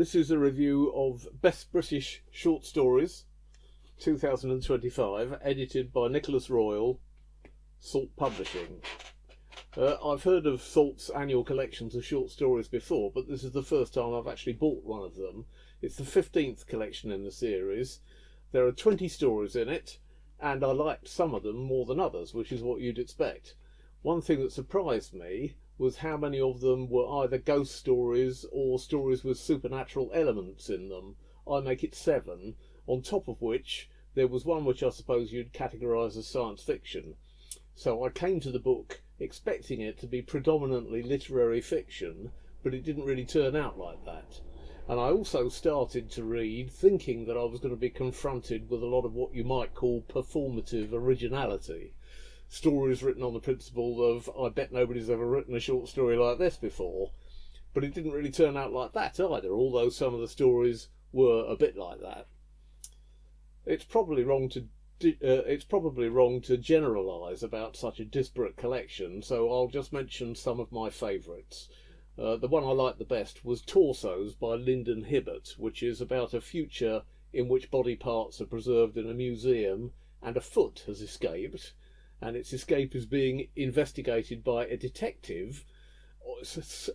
This is a review of Best British Short Stories 2025, edited by Nicholas Royle, Salt Publishing. I've heard of Salt's annual collections of short stories before, but this is the first time I've actually bought one of them. It's the 15th collection in the series. There are 20 stories in it, and I liked some of them more than others, which is what you'd expect. One thing that surprised me was how many of them were either ghost stories or stories with supernatural elements in them. I make it 7, on top of which there was one which I suppose you'd categorise as science fiction. So I came to the book expecting it to be predominantly literary fiction, but it didn't really turn out like that. And I also started to read thinking that I was going to be confronted with a lot of what you might call performative originality. Stories written on the principle of, I bet nobody's ever written a short story like this before. But it didn't really turn out like that either, although some of the stories were a bit like that. It's probably wrong to generalise about such a disparate collection, so I'll just mention some of my favourites. The one I liked the best was Torsos by Lyndon Hibbert, which is about a future in which body parts are preserved in a museum and a foot has escaped, and its escape is being investigated by a detective,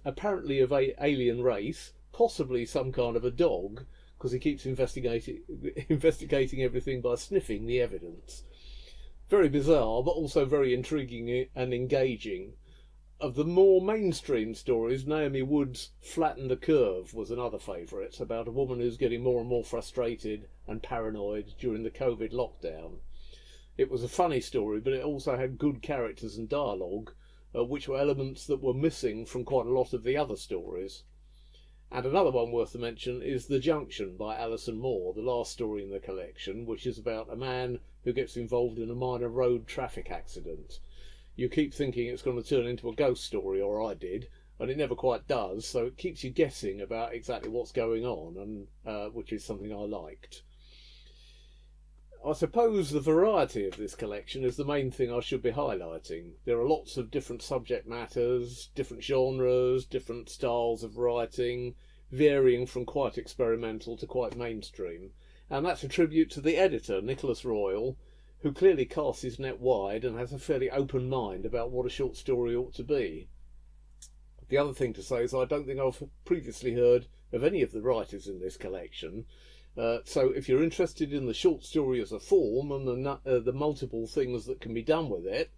apparently of an alien race, possibly some kind of a dog, because he keeps investigating everything by sniffing the evidence. Very bizarre, but also very intriguing and engaging. Of the more mainstream stories, Naomi Wood's Flatten the Curve was another favourite, about a woman who's getting more and more frustrated and paranoid during the COVID lockdown. It was a funny story, but it also had good characters and dialogue, which were elements that were missing from quite a lot of the other stories. And another one worth a mention is The Junction by Alison Moore, the last story in the collection, which is about a man who gets involved in a minor road traffic accident. You keep thinking it's going to turn into a ghost story, or I did, and it never quite does, so it keeps you guessing about exactly what's going on, and which is something I liked. I suppose the variety of this collection is the main thing I should be highlighting. There are lots of different subject matters, different genres, different styles of writing, varying from quite experimental to quite mainstream. And that's a tribute to the editor, Nicholas Royle, who clearly casts his net wide and has a fairly open mind about what a short story ought to be. The other thing to say is I don't think I've previously heard of any of the writers in this collection. So if you're interested in the short story as a form and the multiple things that can be done with it,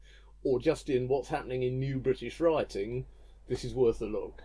or just in what's happening in new British writing, this is worth a look.